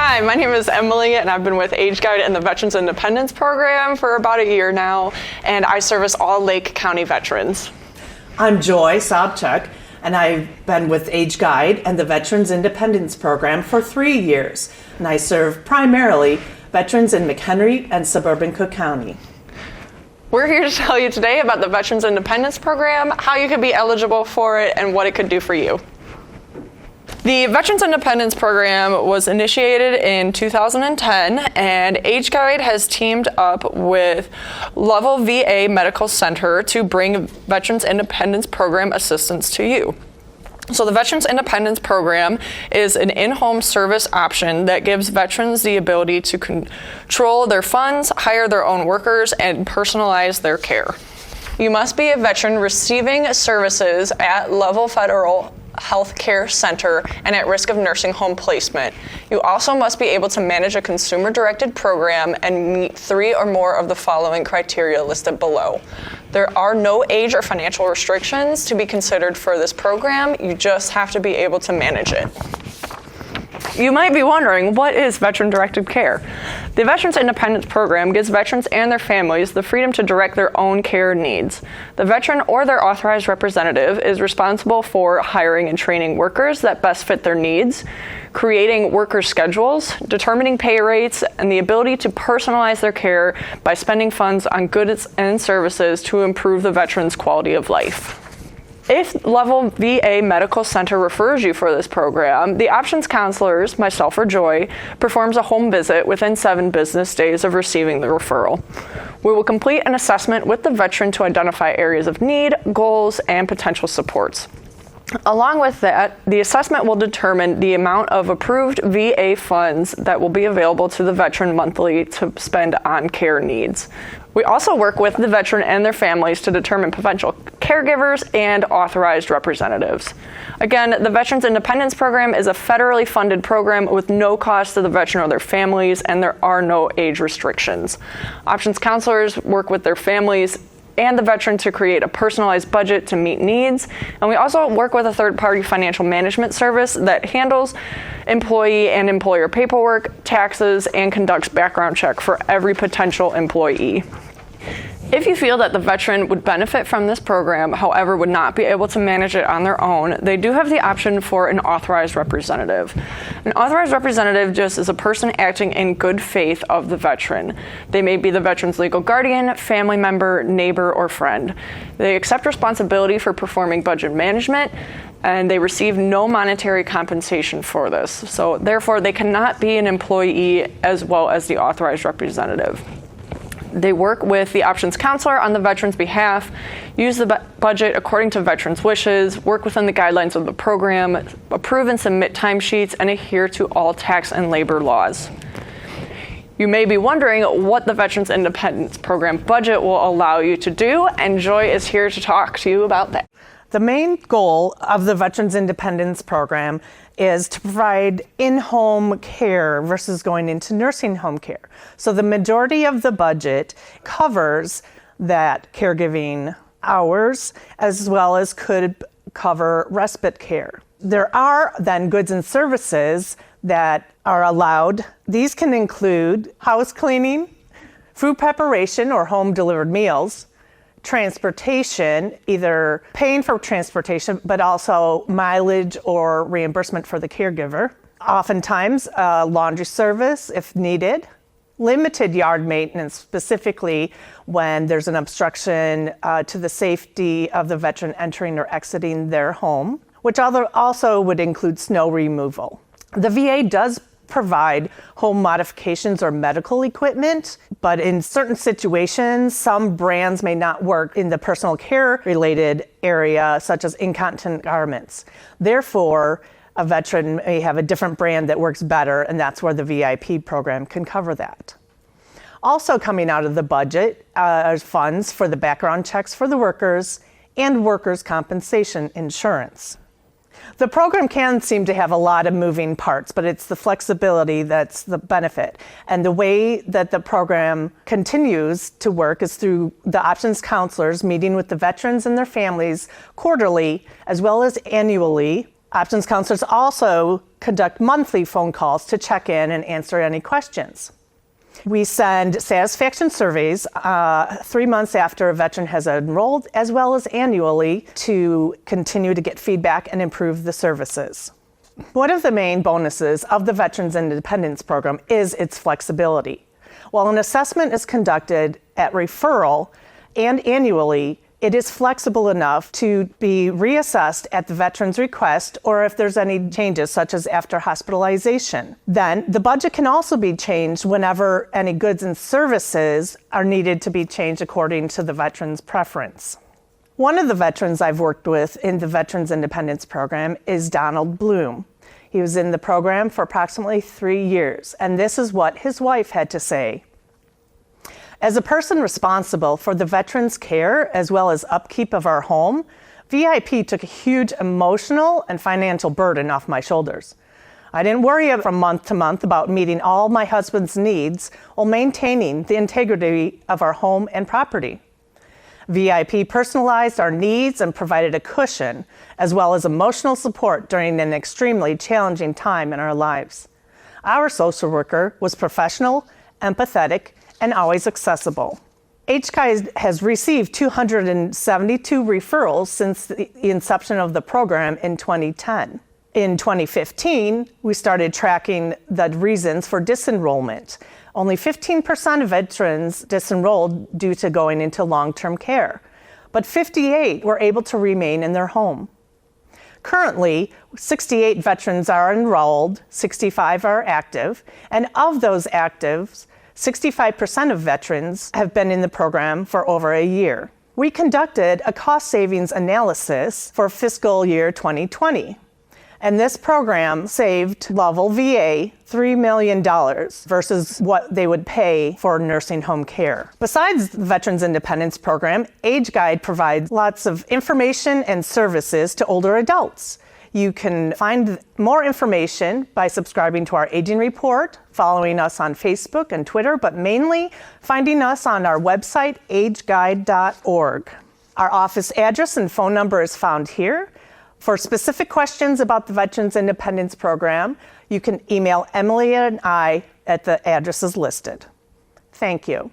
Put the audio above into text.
Hi, my name is Emily, and I've been with Age Guide and the Veterans Independence Program for about a year now, and I service all Lake County veterans. I'm Joy Sobchuk, and I've been with Age Guide and the Veterans Independence Program for 3 years, and I serve primarily veterans in McHenry and suburban Cook County. We're here to tell you today about the Veterans Independence Program, how you could be eligible for it, and what it could do for you. The Veterans Independence Program was initiated in 2010, and Age Guide has teamed up with Lovell VA Medical Center to bring Veterans Independence Program assistance to you. So the Veterans Independence Program is an in-home service option that gives veterans the ability to control their funds, hire their own workers, and personalize their care. You must be a veteran receiving services at Lovell Federal Health Care Center and at risk of nursing home placement. You also must be able to manage a consumer-directed program and meet 3 or more of the following criteria listed below. There are no age or financial restrictions to be considered for this program. You just have to be able to manage it. You might be wondering, what is veteran-directed care? The Veterans Independence Program gives veterans and their families the freedom to direct their own care needs. The veteran or their authorized representative is responsible for hiring and training workers that best fit their needs, creating worker schedules, determining pay rates, and the ability to personalize their care by spending funds on goods and services to improve the veteran's quality of life. If Lovell VA Medical Center refers you for this program, the options counselors, myself or Joy, performs a home visit within 7 business days of receiving the referral. We will complete an assessment with the veteran to identify areas of need, goals, and potential supports. Along with that, the assessment will determine the amount of approved VA funds that will be available to the veteran monthly to spend on care needs. We also work with the veteran and their families to determine potential caregivers and authorized representatives. Again, the Veterans Independence Program is a federally funded program with no cost to the veteran or their families, and there are no age restrictions. Options counselors work with their families and the veteran to create a personalized budget to meet needs. And we also work with a third-party financial management service that handles employee and employer paperwork, taxes, and conducts background check for every potential employee. If you feel that the veteran would benefit from this program, however, would not be able to manage it on their own, they do have the option for an authorized representative. An authorized representative just is a person acting in good faith of the veteran. They may be the veteran's legal guardian, family member, neighbor, or friend. They accept responsibility for performing budget management, and they receive no monetary compensation for this. So therefore, they cannot be an employee as well as the authorized representative. They work with the options counselor on the veteran's behalf, use the budget according to veterans' wishes, work within the guidelines of the program, approve and submit timesheets, and adhere to all tax and labor laws. You may be wondering what the Veterans Independence Program budget will allow you to do, and Joy is here to talk to you about that. The main goal of the Veterans Independence Program is to provide in-home care versus going into nursing home care. So the majority of the budget covers that caregiving hours, as well as could cover respite care. There are then goods and services that are allowed. These can include house cleaning, food preparation or home delivered meals, transportation, either paying for transportation, but also mileage or reimbursement for the caregiver. Oftentimes, laundry service if needed. Limited yard maintenance, specifically when there's an obstruction to the safety of the veteran entering or exiting their home, which also would include snow removal. The VA does provide home modifications or medical equipment, but in certain situations, some brands may not work in the personal care related area, such as incontinent garments. Therefore, a veteran may have a different brand that works better, and that's where the VIP program can cover that. Also coming out of the budget are funds for the background checks for the workers and workers' compensation insurance. The program can seem to have a lot of moving parts, but it's the flexibility that's the benefit. And the way that the program continues to work is through the options counselors meeting with the veterans and their families quarterly, as well as annually. Options counselors also conduct monthly phone calls to check in and answer any questions. We send satisfaction surveys 3 months after a veteran has enrolled, as well as annually, to continue to get feedback and improve the services. One of the main bonuses of the Veterans Independence Program is its flexibility. While an assessment is conducted at referral and annually, it is flexible enough to be reassessed at the veteran's request or if there's any changes, such as after hospitalization. Then the budget can also be changed whenever any goods and services are needed to be changed according to the veteran's preference. One of the veterans I've worked with in the Veterans Independence Program is Donald Bloom. He was in the program for approximately 3 years, and this is what his wife had to say. As a person responsible for the veterans' care as well as upkeep of our home, VIP took a huge emotional and financial burden off my shoulders. I didn't worry from month to month about meeting all my husband's needs while maintaining the integrity of our home and property. VIP personalized our needs and provided a cushion as well as emotional support during an extremely challenging time in our lives. Our social worker was professional, empathetic, and always accessible. HGuide has received 272 referrals since the inception of the program in 2010. In 2015, we started tracking the reasons for disenrollment. Only 15% of veterans disenrolled due to going into long-term care, but 58 were able to remain in their home. Currently, 68 veterans are enrolled, 65 are active, and of those actives, 65% of veterans have been in the program for over a year. We conducted a cost savings analysis for fiscal year 2020, and this program saved Lovell VA $3 million versus what they would pay for nursing home care. Besides the Veterans Independence Program, HGuide provides lots of information and services to older adults. You can find more information by subscribing to our aging report, following us on Facebook and Twitter, but mainly finding us on our website, ageguide.org. Our office address and phone number is found here. For specific questions about the Veterans Independence Program, you can email Emily and I at the addresses listed. Thank you.